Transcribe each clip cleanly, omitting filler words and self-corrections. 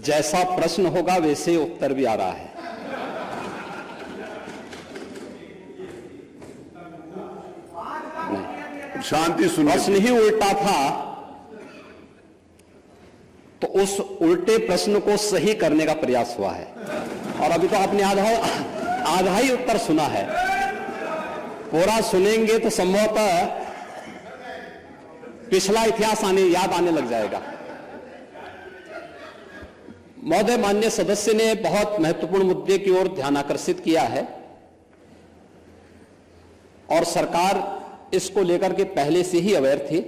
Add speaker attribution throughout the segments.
Speaker 1: जैसा प्रश्न होगा वैसे उत्तर भी आ रहा है।
Speaker 2: शांति सुनिए।
Speaker 1: प्रश्न ही उल्टा था तो उस उल्टे प्रश्न को सही करने का प्रयास हुआ है। और अभी तो आपने आधा ही उत्तर सुना है। पूरा सुनेंगे तो संभवतः पिछला इतिहास याद आने लग जाएगा। महोदय, माननीय सदस्य ने बहुत महत्वपूर्ण मुद्दे की ओर ध्यान आकर्षित किया है और सरकार इसको लेकर के पहले से ही अवेयर थी।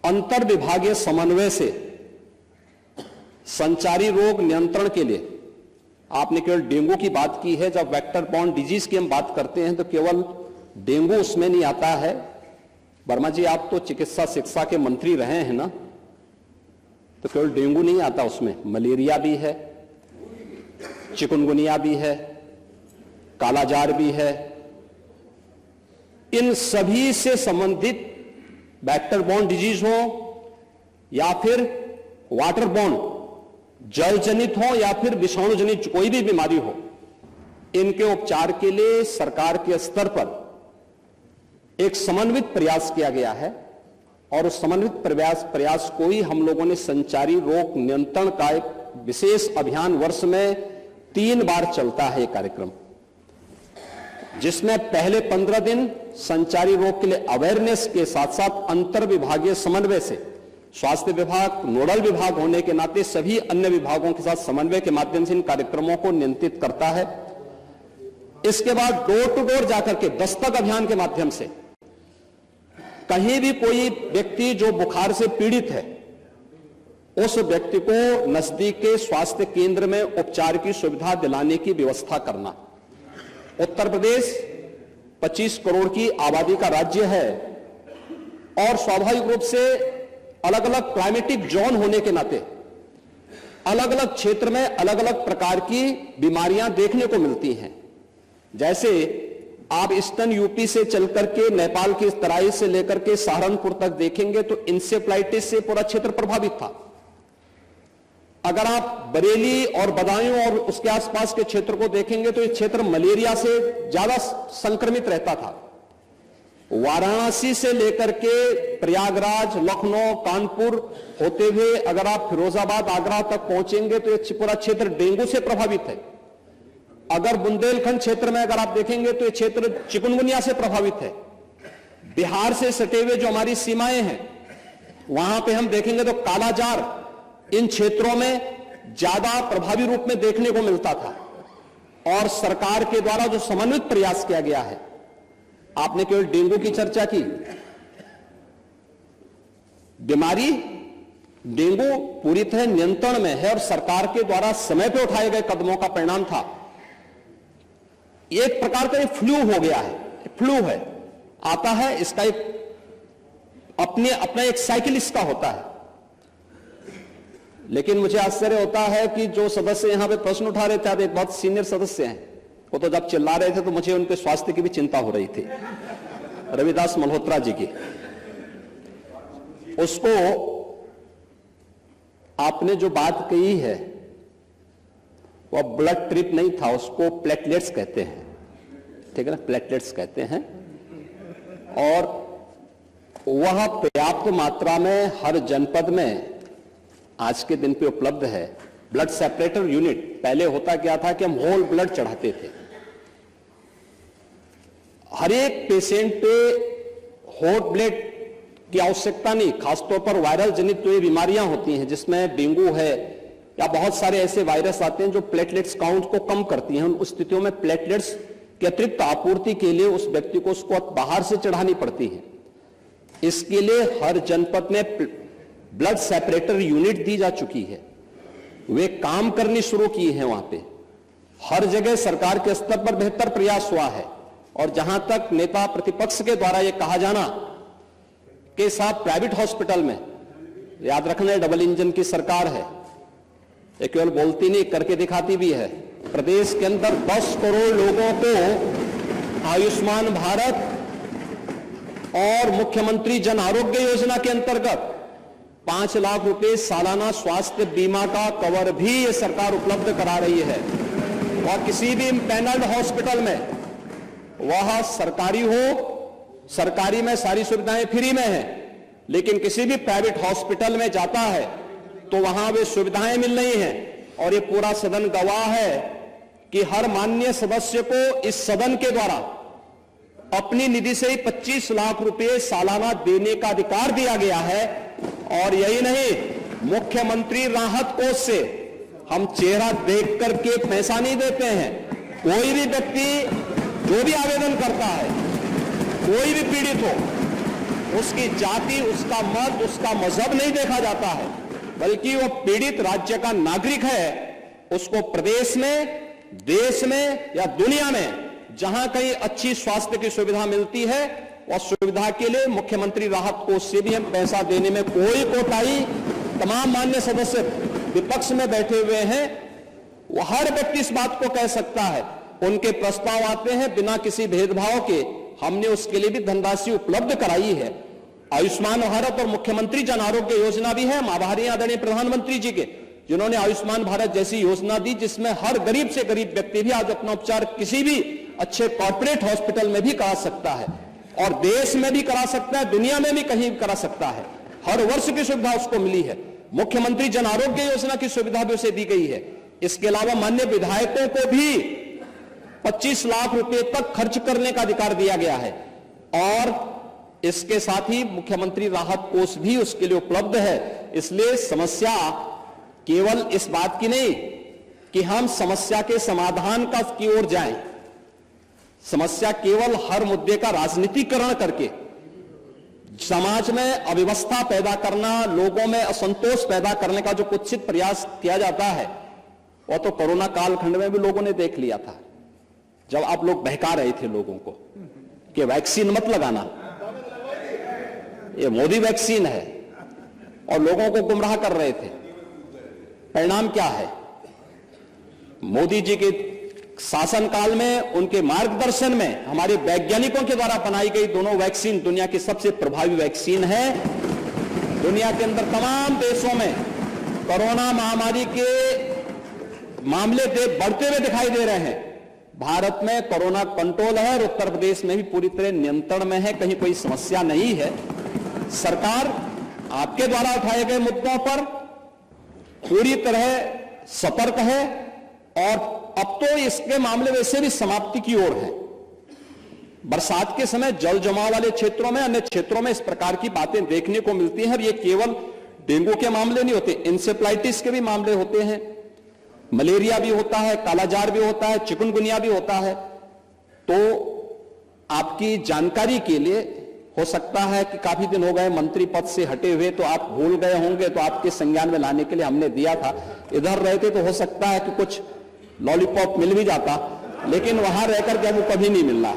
Speaker 1: अंतर विभागीय समन्वय से संचारी रोग नियंत्रण के लिए आपने केवल डेंगू की बात की है। जब वेक्टर बॉर्न डिजीज की हम बात करते हैं तो केवल डेंगू उसमें नहीं आता है। वर्मा जी, आप तो चिकित्सा शिक्षा के मंत्री रहे हैं ना, तो केवल डेंगू नहीं आता उसमें, मलेरिया भी है, चिकुनगुनिया भी है, कालाजार भी है। इन सभी से संबंधित वेक्टर बॉर्न डिजीज हो या फिर वाटर बॉर्न जल जनित हो या फिर विषाणु जनित कोई भी बीमारी हो, इनके उपचार के लिए सरकार के स्तर पर एक समन्वित प्रयास किया गया है। और उस समन्वित प्रयास को ही हम लोगों ने संचारी रोग नियंत्रण का एक विशेष अभियान, वर्ष में 3 बार चलता है ये कार्यक्रम, जिसमें पहले 15 दिन संचारी रोग के लिए अवेयरनेस के साथ साथ अंतर विभागीय समन्वय से स्वास्थ्य विभाग नोडल विभाग होने के नाते सभी अन्य विभागों के साथ समन्वय के माध्यम से इन कार्यक्रमों को नियंत्रित करता है। इसके बाद डोर टू डोर जाकर के दस्तक अभियान के माध्यम से कहीं भी कोई व्यक्ति जो बुखार से पीड़ित है, उस व्यक्ति को नजदीक के स्वास्थ्य केंद्र में उपचार की सुविधा दिलाने की व्यवस्था करना। उत्तर प्रदेश 25 करोड़ की आबादी का राज्य है और स्वाभाविक रूप से अलग अलग क्लाइमेटिक जोन होने के नाते अलग अलग क्षेत्र में अलग अलग प्रकार की बीमारियां देखने को मिलती हैं। जैसे आप ईस्टर्न यूपी से चलकर के नेपाल की तराई से लेकर के सहारनपुर तक देखेंगे तो इंसेफ्लाइटिस से पूरा क्षेत्र प्रभावित था। अगर आप बरेली और बदायूं और उसके आसपास के क्षेत्र को देखेंगे तो ये क्षेत्र मलेरिया से ज्यादा संक्रमित रहता था। वाराणसी से लेकर के प्रयागराज, लखनऊ, कानपुर होते हुए अगर आप फिरोजाबाद, आगरा तक पहुंचेंगे तो ये पूरा क्षेत्र डेंगू से प्रभावित है। अगर बुंदेलखंड क्षेत्र में अगर आप देखेंगे तो ये क्षेत्र चिकुनगुनिया से प्रभावित है। बिहार से सटे हुए जो हमारी सीमाएं हैं वहां पे हम देखेंगे तो कालाजार इन क्षेत्रों में ज्यादा प्रभावी रूप में देखने को मिलता था। और सरकार के द्वारा जो समन्वित प्रयास किया गया है, आपने केवल डेंगू की चर्चा की, बीमारी डेंगू पूरी तरह नियंत्रण में है और सरकार के द्वारा समय पर उठाए गए कदमों का परिणाम था। एक प्रकार का ये फ्लू हो गया है, फ्लू है, आता है, इसका एक अपना एक साइकिल इसका होता है। लेकिन मुझे आश्चर्य होता है कि जो सदस्य यहां पे प्रश्न उठा रहे थे, आप एक बहुत सीनियर सदस्य हैं, वो तो जब चिल्ला रहे थे तो मुझे उनके स्वास्थ्य की भी चिंता हो रही थी, रविदास मल्होत्रा जी की। उसको आपने जो बात कही है वह ब्लड ट्रिप नहीं था, उसको प्लेटलेट्स कहते हैं, ठीक है ना, प्लेटलेट्स कहते हैं। और वह पर्याप्त मात्रा में हर जनपद में आज के दिन पे उपलब्ध है। ब्लड सेपरेटर यूनिट, पहले होता क्या था कि हम होल ब्लड चढ़ाते थे। हर एक पेशेंट पे होल ब्लड की आवश्यकता नहीं, खासतौर पर वायरल जनित जो ये बीमारियां होती हैं जिसमें डेंगू है या बहुत सारे ऐसे वायरस आते हैं जो प्लेटलेट्स काउंट को कम करती हैं, उन स्थितियों में प्लेटलेट्स की अतिरिक्त आपूर्ति के लिए उस व्यक्ति को उसको बाहर से चढ़ानी पड़ती है। इसके लिए हर जनपद में ब्लड सेपरेटर यूनिट दी जा चुकी है, वे काम करनी शुरू की है। वहां पे हर जगह सरकार के स्तर पर बेहतर प्रयास हुआ है। और जहां तक नेता प्रतिपक्ष के द्वारा यह कहा जाना कि साहब प्राइवेट हॉस्पिटल में, याद रखना डबल इंजन की सरकार है, ये केवल बोलती नहीं करके दिखाती भी है। प्रदेश के अंदर 10 करोड़ लोगों को आयुष्मान भारत और मुख्यमंत्री जन आरोग्य योजना के अंतर्गत 5 लाख रुपए सालाना स्वास्थ्य बीमा का कवर भी ये सरकार उपलब्ध करा रही है। और किसी भी पैनल्ड हॉस्पिटल में, वह सरकारी हो, सरकारी में सारी सुविधाएं फ्री में हैं, लेकिन किसी भी प्राइवेट हॉस्पिटल में जाता है तो वहां वे सुविधाएं मिल रही हैं। और ये पूरा सदन गवाह है कि हर माननीय सदस्य को इस सदन के द्वारा अपनी निधि से ही 25 लाख रुपए सालाना देने का अधिकार दिया गया है। और यही नहीं, मुख्यमंत्री राहत कोष से हम चेहरा देख करके पैसा नहीं देते हैं। कोई भी व्यक्ति जो भी आवेदन करता है, कोई भी पीड़ित हो, उसकी जाति, उसका मत, उसका मजहब नहीं देखा जाता है, बल्कि वो पीड़ित राज्य का नागरिक है। उसको प्रदेश में, देश में या दुनिया में जहां कहीं अच्छी स्वास्थ्य की सुविधा मिलती है, और सुविधा के लिए मुख्यमंत्री राहत कोष से भी हम पैसा देने में कोई कोताही, तमाम मान्य सदस्य विपक्ष में बैठे हुए हैं, वो हर व्यक्ति इस बात को कह सकता है। उनके प्रस्ताव आते हैं बिना किसी भेदभाव के, हमने उसके लिए भी धनराशि उपलब्ध कराई है। आयुष्मान भारत और मुख्यमंत्री जन आरोग्य योजना भी है। आभारी हैं आदरणीय प्रधानमंत्री जी के, जिन्होंने आयुष्मान भारत जैसी योजना दी, जिसमें हर गरीब से गरीब व्यक्ति भी आज अपना उपचार किसी भी अच्छे कॉर्पोरेट हॉस्पिटल में भी करा सकता है, और देश में भी करा सकता है, दुनिया में भी कहीं करा सकता है। हर वर्ष की सुविधा उसको मिली है। मुख्यमंत्री जन आरोग्य योजना की सुविधा भी उसे दी गई है। इसके अलावा माननीय विधायकों को भी 25 लाख रुपए तक खर्च करने का अधिकार दिया गया है, और इसके साथ ही मुख्यमंत्री राहत कोष भी उसके लिए उपलब्ध है। इसलिए समस्या केवल इस बात की नहीं कि हम समस्या के समाधान की ओर जाएं, समस्या केवल हर मुद्दे का राजनीतिकरण करके समाज में अव्यवस्था पैदा करना, लोगों में असंतोष पैदा करने का जो कुत्सित प्रयास किया जाता है, वह तो कोरोना कालखंड में भी लोगों ने देख लिया था, जब आप लोग बहका रहे थे लोगों को कि वैक्सीन मत लगाना, ये मोदी वैक्सीन है, और लोगों को गुमराह कर रहे थे। परिणाम क्या है? मोदी जी के शासनकाल में, उनके मार्गदर्शन में हमारे वैज्ञानिकों के द्वारा बनाई गई दोनों वैक्सीन दुनिया की सबसे प्रभावी वैक्सीन है। दुनिया के अंदर तमाम देशों में कोरोना महामारी के मामले बढ़ते हुए दिखाई दे रहे हैं। भारत में कोरोना कंट्रोल है और उत्तर प्रदेश में भी पूरी तरह नियंत्रण में है, कहीं कोई समस्या नहीं है। सरकार आपके द्वारा उठाए गए मुद्दों पर पूरी तरह सतर्क है, और अब तो इसके मामले वैसे भी समाप्ति की ओर है। बरसात के समय जल जमाव वाले क्षेत्रों में, अन्य क्षेत्रों में इस प्रकार की बातें देखने को मिलती हैं। और ये केवल डेंगू के मामले नहीं होते, इंसेफ्लाइटिस के भी मामले होते हैं, मलेरिया भी होता है, कालाजार भी होता है, चिकनगुनिया भी होता है। तो आपकी जानकारी के लिए, हो सकता है कि काफी दिन हो गए मंत्री पद से हटे हुए, तो आप भूल गए होंगे, तो आपके संज्ञान में लाने के लिए हमने दिया था। इधर रहते तो हो सकता है कि कुछ लॉलीपॉप मिल भी जाता, लेकिन वहां रहकर के वो कभी नहीं मिल रहा।